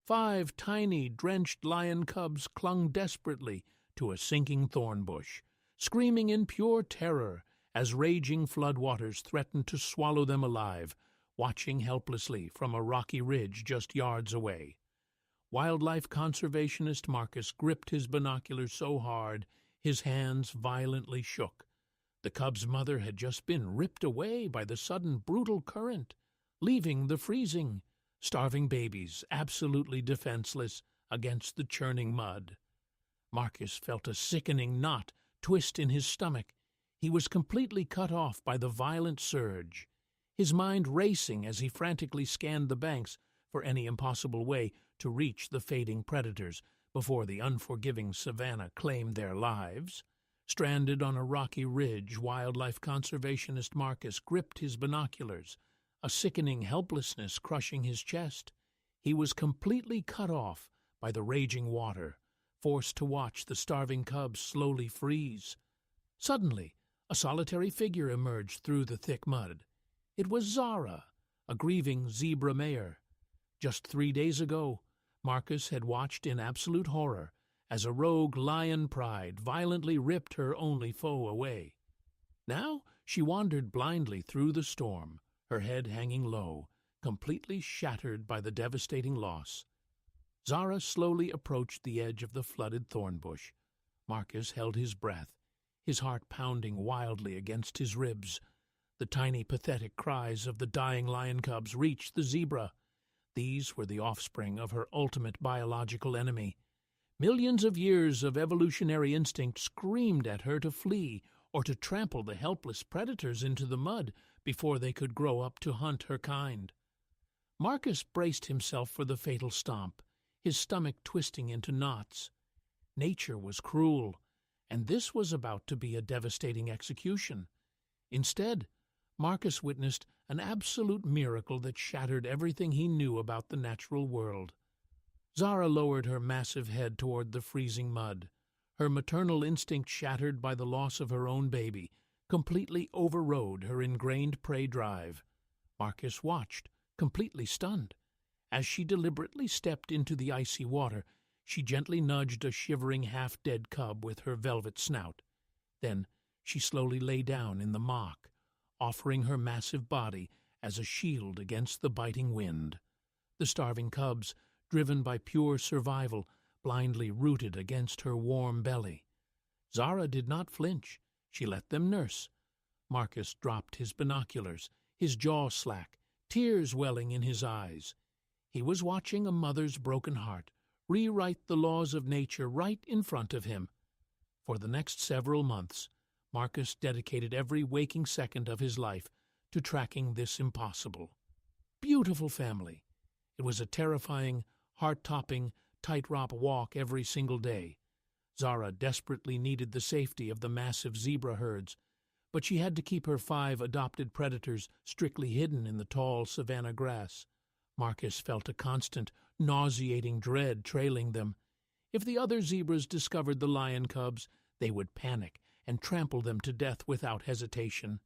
5 tiny, drenched lion cubs clung desperately to a sinking thorn bush, screaming in pure terror as raging floodwaters threatened to swallow them alive, watching helplessly from a rocky ridge just yards away. Wildlife conservationist Marcus gripped his binoculars so hard his hands violently shook. The cub's mother had just been ripped away by the sudden brutal current, leaving the freezing, starving babies absolutely defenseless against the churning mud. Marcus felt a sickening knot twist in his stomach. He was completely cut off by the violent surge, his mind racing as he frantically scanned the banks for any impossible way to reach the fading predators before the unforgiving savanna claimed their lives. Stranded on a rocky ridge, wildlife conservationist Marcus gripped his binoculars, a sickening helplessness crushing his chest. He was completely cut off by the raging water, forced to watch the starving cubs slowly freeze. Suddenly, a solitary figure emerged through the thick mud. It was Zara, a grieving zebra mare. Just 3 days ago, Marcus had watched in absolute horror as a rogue lion pride violently ripped her only foe away. Now she wandered blindly through the storm, her head hanging low, completely shattered by the devastating loss. Zara slowly approached the edge of the flooded thorn bush. Marcus held his breath, his heart pounding wildly against his ribs. The tiny, pathetic cries of the dying lion cubs reached the zebra. These were the offspring of her ultimate biological enemy. Millions of years of evolutionary instinct screamed at her to flee or to trample the helpless predators into the mud before they could grow up to hunt her kind. Marcus braced himself for the fatal stomp, his stomach twisting into knots. Nature was cruel, and this was about to be a devastating execution. Instead, Marcus witnessed an absolute miracle that shattered everything he knew about the natural world. Zara lowered her massive head toward the freezing mud, her maternal instinct shattered by the loss of her own baby, completely overrode her ingrained prey drive. Marcus watched, completely stunned. As she deliberately stepped into the icy water, she gently nudged a shivering half-dead cub with her velvet snout. Then she slowly lay down in the muck, offering her massive body as a shield against the biting wind. The starving cubs, driven by pure survival, blindly rooted against her warm belly. Zara did not flinch. She let them nurse. Marcus dropped his binoculars, his jaw slack, tears welling in his eyes. He was watching a mother's broken heart rewrite the laws of nature right in front of him. For the next several months, Marcus dedicated every waking second of his life to tracking this impossible, beautiful family. It was a terrifying, heart-topping, tightrope walk every single day. Zara desperately needed the safety of the massive zebra herds, but she had to keep her 5 adopted predators strictly hidden in the tall savanna grass. Marcus felt a constant, nauseating dread trailing them. If the other zebras discovered the lion cubs, they would panic and trample them to death without hesitation.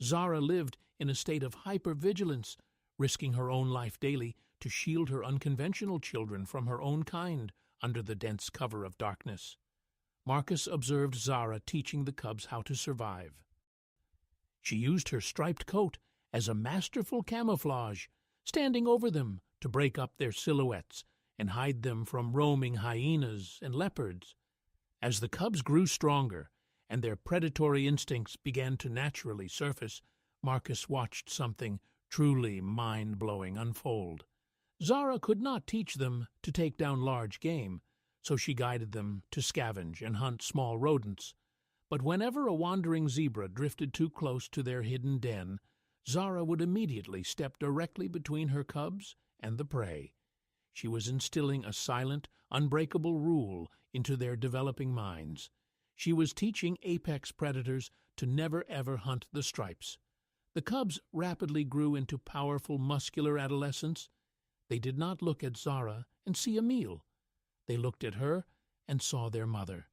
Zara lived in a state of hypervigilance, risking her own life daily to shield her unconventional children from her own kind under the dense cover of darkness. Marcus observed Zara teaching the cubs how to survive. She used her striped coat as a masterful camouflage, standing over them to break up their silhouettes and hide them from roaming hyenas and leopards. As the cubs grew stronger and their predatory instincts began to naturally surface, Marcus watched something truly mind-blowing unfold. Zara could not teach them to take down large game, so she guided them to scavenge and hunt small rodents. But whenever a wandering zebra drifted too close to their hidden den, Zara would immediately step directly between her cubs and the prey. She was instilling a silent, unbreakable rule into their developing minds. She was teaching apex predators to never ever hunt the stripes. The cubs rapidly grew into powerful, muscular adolescents. They did not look at Zara and see a meal. They looked at her and saw their mother.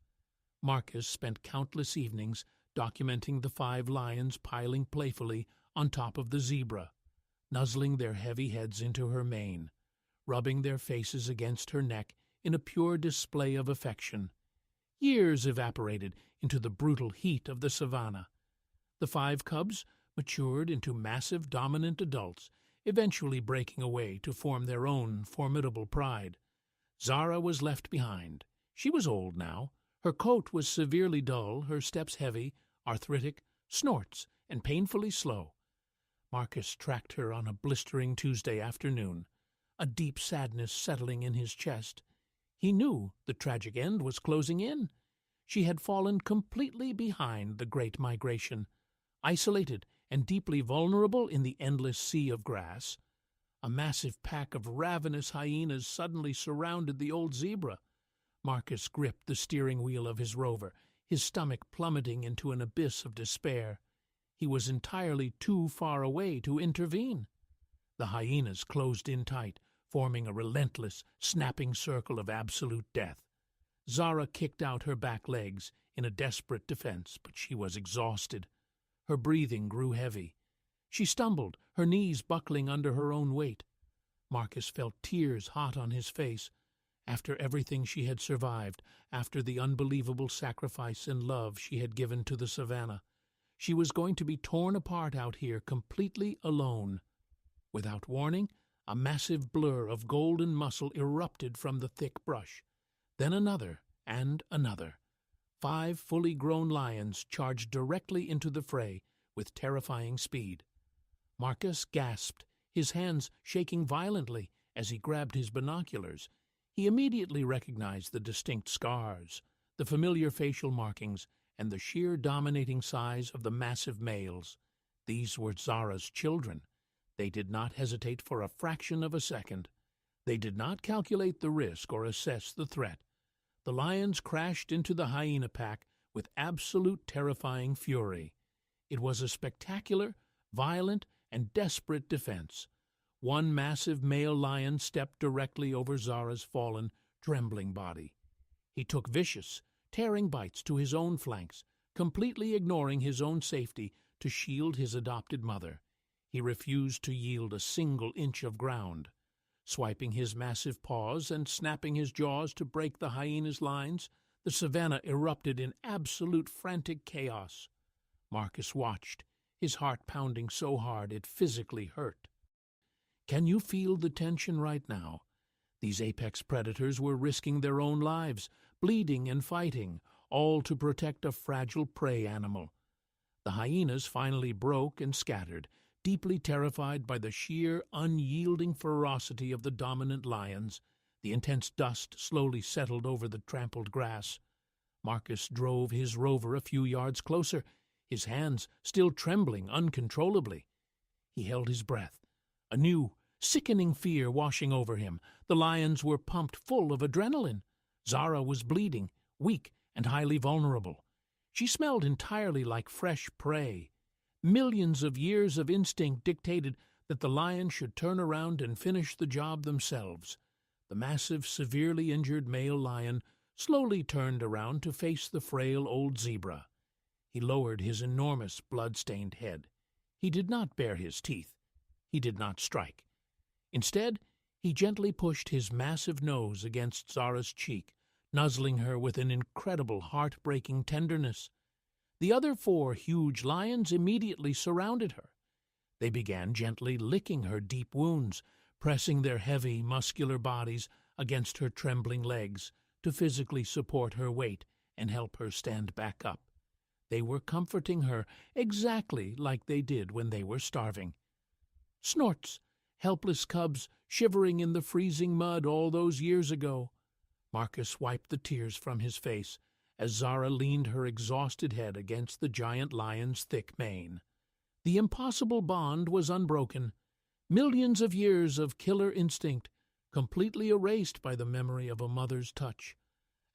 Marcus spent countless evenings documenting the 5 lions piling playfully on top of the zebra, nuzzling their heavy heads into her mane, rubbing their faces against her neck in a pure display of affection. Years evaporated into the brutal heat of the savannah. The 5 cubs matured into massive dominant adults, eventually breaking away to form their own formidable pride. Zara was left behind. She was old now. Her coat was severely dull, her steps heavy, arthritic, snorts, and painfully slow. Marcus tracked her on a blistering Tuesday afternoon, a deep sadness settling in his chest. He knew the tragic end was closing in. She had fallen completely behind the great migration, isolated and deeply vulnerable in the endless sea of grass. A massive pack of ravenous hyenas suddenly surrounded the old zebra. Marcus gripped the steering wheel of his rover, his stomach plummeting into an abyss of despair. He was entirely too far away to intervene. The hyenas closed in tight, forming a relentless, snapping circle of absolute death. Zara kicked out her back legs in a desperate defense, but she was exhausted. Her breathing grew heavy. She stumbled, her knees buckling under her own weight. Marcus felt tears hot on his face. After everything she had survived, after the unbelievable sacrifice and love she had given to the savannah, she was going to be torn apart out here completely alone. Without warning, a massive blur of golden muscle erupted from the thick brush. Then another and another. 5 fully grown lions charged directly into the fray with terrifying speed. Marcus gasped, his hands shaking violently as he grabbed his binoculars. He immediately recognized the distinct scars, the familiar facial markings, and the sheer dominating size of the massive males. These were Zara's children. They did not hesitate for a fraction of a second. They did not calculate the risk or assess the threat. The lions crashed into the hyena pack with absolute terrifying fury. It was a spectacular, violent, and desperate defense. One massive male lion stepped directly over Zara's fallen, trembling body. He took vicious, tearing bites to his own flanks, completely ignoring his own safety to shield his adopted mother. He refused to yield a single inch of ground. Swiping his massive paws and snapping his jaws to break the hyena's lines, the savannah erupted in absolute frantic chaos. Marcus watched, his heart pounding so hard it physically hurt. Can you feel the tension right now? These apex predators were risking their own lives, bleeding and fighting, all to protect a fragile prey animal. The hyenas finally broke and scattered, deeply terrified by the sheer, unyielding ferocity of the dominant lions. The intense dust slowly settled over the trampled grass. Marcus drove his rover a few yards closer, his hands still trembling uncontrollably. He held his breath, a new, sickening fear washing over him. The lions were pumped full of adrenaline. Zara was bleeding, weak, and highly vulnerable. She smelled entirely like fresh prey. Millions of years of instinct dictated that the lion should turn around and finish the job themselves. The massive, severely injured male lion slowly turned around to face the frail old zebra. He lowered his enormous, blood-stained head. He did not bare his teeth. He did not strike. Instead, he gently pushed his massive nose against Zara's cheek, nuzzling her with an incredible, heart-breaking tenderness. The other 4 huge lions immediately surrounded her. They began gently licking her deep wounds, pressing their heavy, muscular bodies against her trembling legs to physically support her weight and help her stand back up. They were comforting her exactly like they did when they were starving. Snorts, helpless cubs shivering in the freezing mud all those years ago. Marcus wiped the tears from his face as Zara leaned her exhausted head against the giant lion's thick mane. The impossible bond was unbroken. Millions of years of killer instinct, completely erased by the memory of a mother's touch.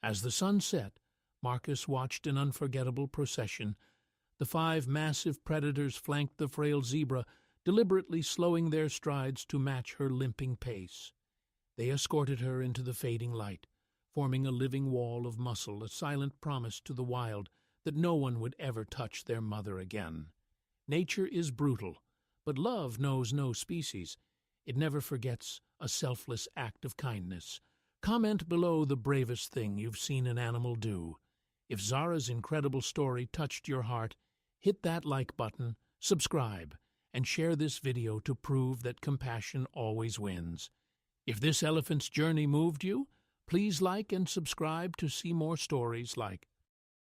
As the sun set, Marcus watched an unforgettable procession. The 5 massive predators flanked the frail zebra, deliberately slowing their strides to match her limping pace. They escorted her into the fading light, forming a living wall of muscle, a silent promise to the wild that no one would ever touch their mother again. Nature is brutal, but love knows no species. It never forgets a selfless act of kindness. Comment below the bravest thing you've seen an animal do. If Zara's incredible story touched your heart, hit that like button, subscribe, and share this video to prove that compassion always wins. If this elephant's journey moved you, please like and subscribe to see more stories like